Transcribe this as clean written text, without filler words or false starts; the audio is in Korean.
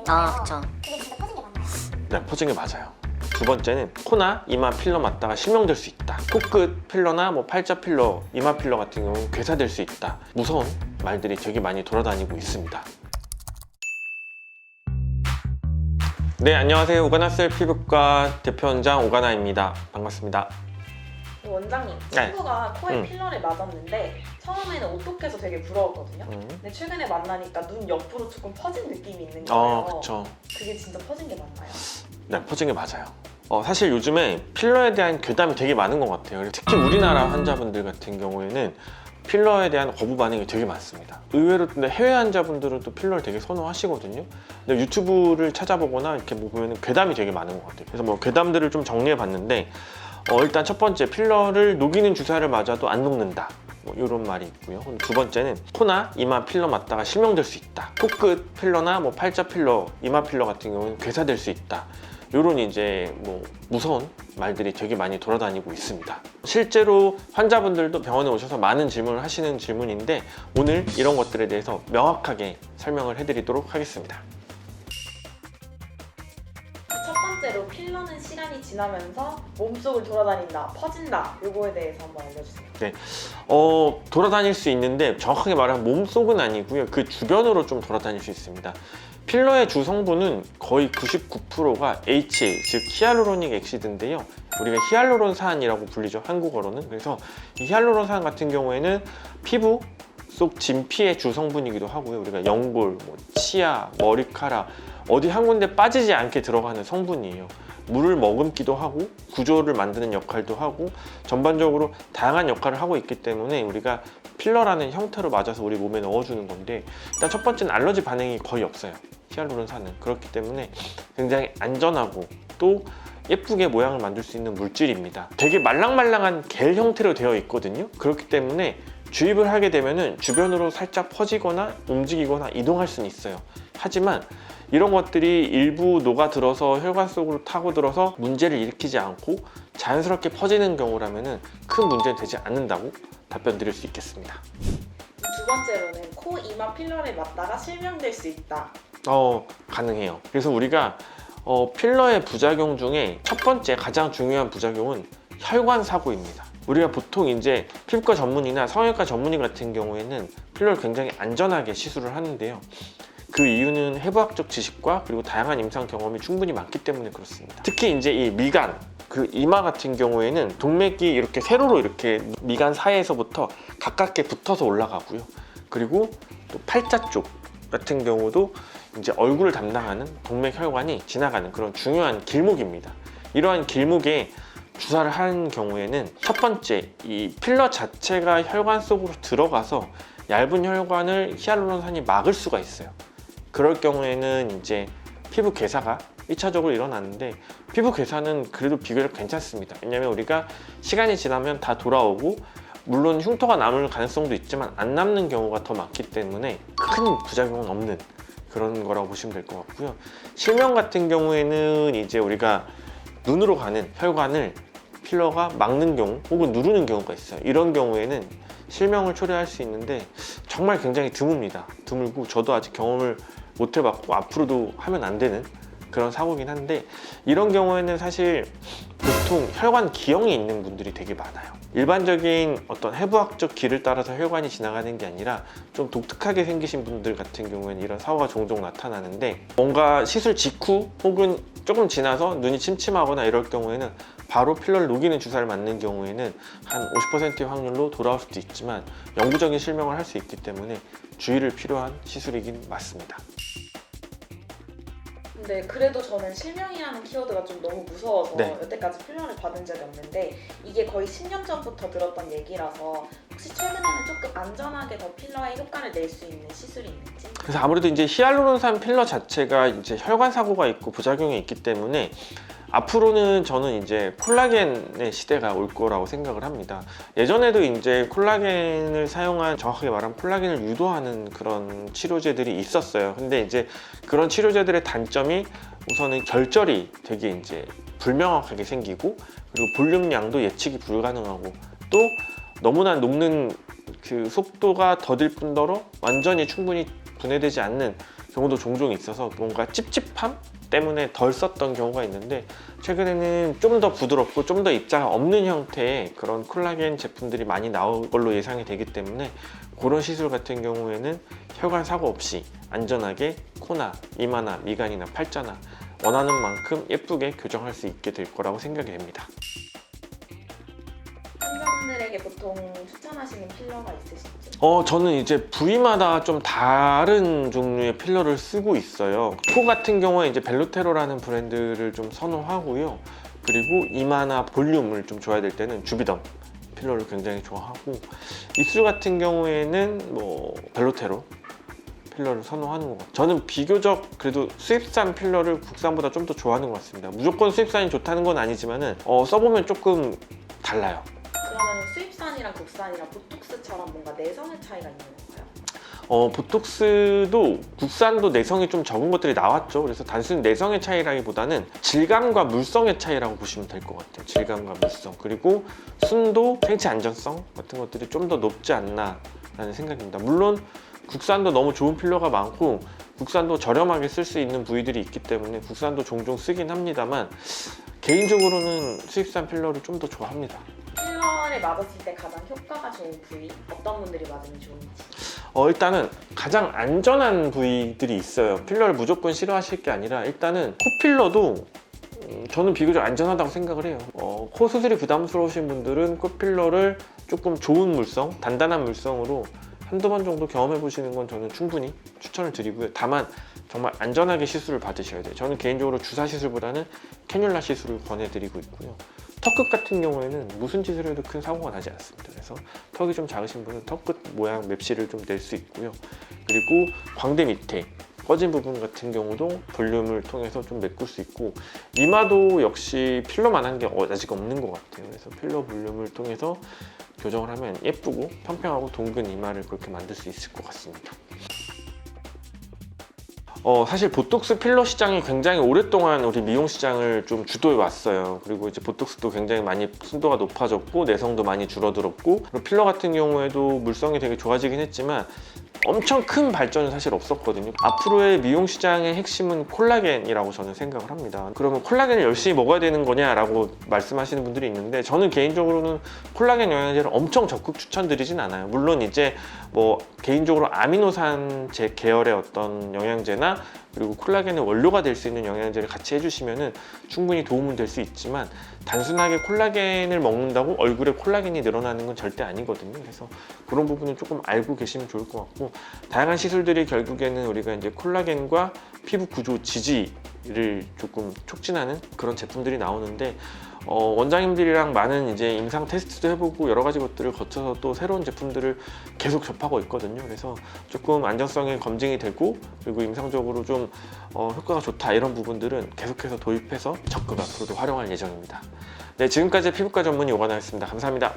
있잖아요. 그쵸. 그게 진짜 퍼진 게 맞나요? 네, 퍼진 게 맞아요. 두 번째는 코나 이마 필러 맞다가 실명될 수 있다. 코끝 필러나 뭐 팔자 필러, 이마 필러 같은 경우는 괴사될 수 있다. 무서운 말들이 되게 많이 돌아다니고 있습니다. 네, 안녕하세요. 오가나셀 피부과 대표원장 오가나입니다. 반갑습니다. 원장님, 네. 친구가 코에 필러를 맞았는데 처음에는 오똑해서 되게 부러웠거든요. 근데 최근에 만나니까 눈 옆으로 조금 퍼진 느낌이 있는 거예요. 그쵸. 그게 진짜 퍼진 게 맞나요? 네, 퍼진 게 맞아요. 사실 요즘에 필러에 대한 괴담이 되게 많은 것 같아요. 특히 우리나라 환자분들 같은 경우에는 필러에 대한 거부 반응이 되게 많습니다. 의외로 근데 해외 환자분들은 또 필러를 되게 선호하시거든요. 근데 유튜브를 찾아보거나 이렇게 뭐 보면 괴담이 되게 많은 것 같아요. 그래서 뭐 괴담들을 좀 정리해 봤는데 일단 첫 번째, 필러를 녹이는 주사를 맞아도 안 녹는다. 뭐 이런 말이 있고요. 두 번째는 코나 이마 필러 맞다가 실명될 수 있다. 코끝 필러나 뭐 팔자 필러, 이마 필러 같은 경우는 괴사될 수 있다. 이런 이제 뭐 무서운 말들이 되게 많이 돌아다니고 있습니다. 실제로 환자분들도 병원에 오셔서 많은 질문을 하시는 질문인데 오늘 이런 것들에 대해서 명확하게 설명을 해드리도록 하겠습니다. 첫 번째로 필러는 시간이 지나면서 몸속을 돌아다닌다, 퍼진다. 요거에 대해서 한번 알려주세요. 네, 돌아다닐 수 있는데 정확하게 말하면 몸속은 아니고요. 그 주변으로 좀 돌아다닐 수 있습니다. 필러의 주 성분은 거의 99%가 HA, 즉 히알루로닉 액시드인데요. 우리가 히알루론산이라고 불리죠, 한국어로는. 그래서 이 히알루론산 같은 경우에는 피부 속 진피의 주 성분이기도 하고요. 우리가 연골, 뭐 치아, 머리카락 어디 한 군데 빠지지 않게 들어가는 성분이에요. 물을 머금기도 하고 구조를 만드는 역할도 하고 전반적으로 다양한 역할을 하고 있기 때문에 우리가 필러라는 형태로 맞아서 우리 몸에 넣어주는 건데, 일단 첫 번째는 알러지 반응이 거의 없어요. 히알루론산은. 그렇기 때문에 굉장히 안전하고 또 예쁘게 모양을 만들 수 있는 물질입니다. 되게 말랑말랑한 겔 형태로 되어 있거든요. 그렇기 때문에 주입을 하게 되면은 주변으로 살짝 퍼지거나 움직이거나 이동할 수는 있어요. 하지만 이런 것들이 일부 녹아들어서 혈관 속으로 타고들어서 문제를 일으키지 않고 자연스럽게 퍼지는 경우라면은 큰 문제는 되지 않는다고 답변 드릴 수 있겠습니다. 두 번째로는 코, 이마 필러를 맞다가 실명될 수 있다. 가능해요. 그래서 우리가 필러의 부작용 중에 첫 번째 가장 중요한 부작용은 혈관 사고입니다. 우리가 보통 이제 피부과 전문의나 성형외과 전문의 같은 경우에는 필러를 굉장히 안전하게 시술을 하는데요. 그 이유는 해부학적 지식과 그리고 다양한 임상 경험이 충분히 많기 때문에 그렇습니다. 특히 이제 이 미간, 그 이마 같은 경우에는 동맥이 이렇게 세로로 이렇게 미간 사이에서부터 가깝게 붙어서 올라가고요. 그리고 또 팔자 쪽 같은 경우도 이제 얼굴을 담당하는 동맥 혈관이 지나가는 그런 중요한 길목입니다. 이러한 길목에 주사를 하는 경우에는 첫 번째, 이 필러 자체가 혈관 속으로 들어가서 얇은 혈관을 히알루론산이 막을 수가 있어요. 그럴 경우에는 이제 피부 괴사가 1차적으로 일어나는데, 피부 괴사는 그래도 비교적 괜찮습니다. 왜냐면 우리가 시간이 지나면 다 돌아오고 물론 흉터가 남을 가능성도 있지만 안 남는 경우가 더 많기 때문에 큰 부작용은 없는 그런 거라고 보시면 될 것 같고요. 실명 같은 경우에는 이제 우리가 눈으로 가는 혈관을 필러가 막는 경우 혹은 누르는 경우가 있어요. 이런 경우에는 실명을 초래할 수 있는데 정말 굉장히 드뭅니다. 드물고 저도 아직 경험을 못 해봤고 앞으로도 하면 안 되는 그런 사고긴 한데, 이런 경우에는 사실 보통 혈관 기형이 있는 분들이 되게 많아요. 일반적인 어떤 해부학적 길을 따라서 혈관이 지나가는 게 아니라 좀 독특하게 생기신 분들 같은 경우에는 이런 사고가 종종 나타나는데, 뭔가 시술 직후 혹은 조금 지나서 눈이 침침하거나 이럴 경우에는 바로 필러를 녹이는 주사를 맞는 경우에는 한 50%의 확률로 돌아올 수도 있지만 영구적인 실명을 할 수 있기 때문에 주의를 필요한 시술이긴 맞습니다. 근데 그래도 저는 실명이라는 키워드가 좀 너무 무서워서 네. 여태까지 필러를 받은 적이 없는데, 이게 거의 10년 전부터 들었던 얘기라서 혹시 최근에는 조금 안전하게 더 필러의 효과를 낼 수 있는 시술이 있는지? 그래서 아무래도 이제 히알루론산 필러 자체가 이제 혈관 사고가 있고 부작용이 있기 때문에 앞으로는 저는 이제 콜라겐의 시대가 올 거라고 생각을 합니다. 예전에도 이제 콜라겐을 사용한, 정확하게 말하면 콜라겐을 유도하는 그런 치료제들이 있었어요. 근데 이제 그런 치료제들의 단점이 우선은 결절이 되게 이제 불명확하게 생기고, 그리고 볼륨량도 예측이 불가능하고, 또 너무나 녹는 그 속도가 더딜 뿐더러 완전히 충분히 분해되지 않는 경우도 종종 있어서 뭔가 찝찝함 때문에 덜 썼던 경우가 있는데, 최근에는 좀 더 부드럽고 좀 더 입자가 없는 형태의 그런 콜라겐 제품들이 많이 나올 걸로 예상이 되기 때문에 그런 시술 같은 경우에는 혈관 사고 없이 안전하게 코나 이마나 미간이나 팔자나 원하는 만큼 예쁘게 교정할 수 있게 될 거라고 생각이 됩니다. 환자분들에게 보통 추천하시는 필러가 있으신지? 저는 이제 부위마다 좀 다른 종류의 필러를 쓰고 있어요. 코 같은 경우에 이제 벨로테로라는 브랜드를 좀 선호하고요. 그리고 이마나 볼륨을 좀 줘야 될 때는 주비덤 필러를 굉장히 좋아하고, 입술 같은 경우에는 뭐 벨로테로 필러를 선호하는 것 같아요. 저는 비교적 그래도 수입산 필러를 국산보다 좀 더 좋아하는 것 같습니다. 무조건 수입산이 좋다는 건 아니지만은 써보면 조금 달라요. 그러면 수입산이랑 국산이랑 보톡스처럼 뭔가 내성의 차이가 있는 건가요? 보톡스도 국산도 내성이 좀 적은 것들이 나왔죠. 그래서 단순히 내성의 차이라기보다는 질감과 물성의 차이라고 보시면 될 것 같아요. 질감과 물성, 그리고 순도, 생체 안전성 같은 것들이 좀 더 높지 않나 라는 생각입니다. 물론 국산도 너무 좋은 필러가 많고 국산도 저렴하게 쓸 수 있는 부위들이 있기 때문에 국산도 종종 쓰긴 합니다만, 개인적으로는 수입산 필러를 좀 더 좋아합니다. 필러를 맞았을 때 가장 효과가 좋은 부위, 어떤 분들이 맞으면 좋은지? 일단은 가장 안전한 부위들이 있어요. 필러를 무조건 싫어하실 게 아니라 일단은 코필러도 저는 비교적 안전하다고 생각을 해요. 코 수술이 부담스러우신 분들은 코필러를 조금 좋은 물성, 단단한 물성으로 한두 번 정도 경험해 보시는 건 저는 충분히 추천을 드리고요. 다만 정말 안전하게 시술을 받으셔야 돼요. 저는 개인적으로 주사 시술보다는 캐뉼라 시술을 권해드리고 있고요. 턱끝 같은 경우에는 무슨 짓을 해도 큰 사고가 나지 않습니다. 그래서 턱이 좀 작으신 분은 턱끝 모양 맵시를 좀 낼 수 있고요. 그리고 광대 밑에 꺼진 부분 같은 경우도 볼륨을 통해서 좀 메꿀 수 있고, 이마도 역시 필러만한 게 아직 없는 것 같아요. 그래서 필러 볼륨을 통해서 교정을 하면 예쁘고 평평하고 동근 이마를 그렇게 만들 수 있을 것 같습니다. 사실 보톡스 필러 시장이 굉장히 오랫동안 우리 미용 시장을 좀 주도해 왔어요. 그리고 이제 보톡스도 굉장히 많이 순도가 높아졌고 내성도 많이 줄어들었고, 그리고 필러 같은 경우에도 물성이 되게 좋아지긴 했지만 엄청 큰 발전은 사실 없었거든요. 앞으로의 미용 시장의 핵심은 콜라겐이라고 저는 생각을 합니다. 그러면 콜라겐을 열심히 먹어야 되는 거냐라고 말씀하시는 분들이 있는데, 저는 개인적으로는 콜라겐 영양제를 엄청 적극 추천드리진 않아요. 물론 이제 뭐 개인적으로 아미노산 제 계열의 어떤 영양제나 그리고 콜라겐의 원료가 될 수 있는 영양제를 같이 해주시면은 충분히 도움은 될 수 있지만, 단순하게 콜라겐을 먹는다고 얼굴에 콜라겐이 늘어나는 건 절대 아니거든요. 그래서 그런 부분은 조금 알고 계시면 좋을 것 같고, 다양한 시술들이 결국에는 우리가 이제 콜라겐과 피부 구조 지지를 조금 촉진하는 그런 제품들이 나오는데, 원장님들이랑 많은 이제 임상 테스트도 해보고 여러 가지 것들을 거쳐서 또 새로운 제품들을 계속 접하고 있거든요. 그래서 조금 안전성이 검증이 되고, 그리고 임상적으로 좀 효과가 좋다 이런 부분들은 계속해서 도입해서 적극 앞으로도 활용할 예정입니다. 네, 지금까지 피부과 전문의 오관아였습니다. 감사합니다.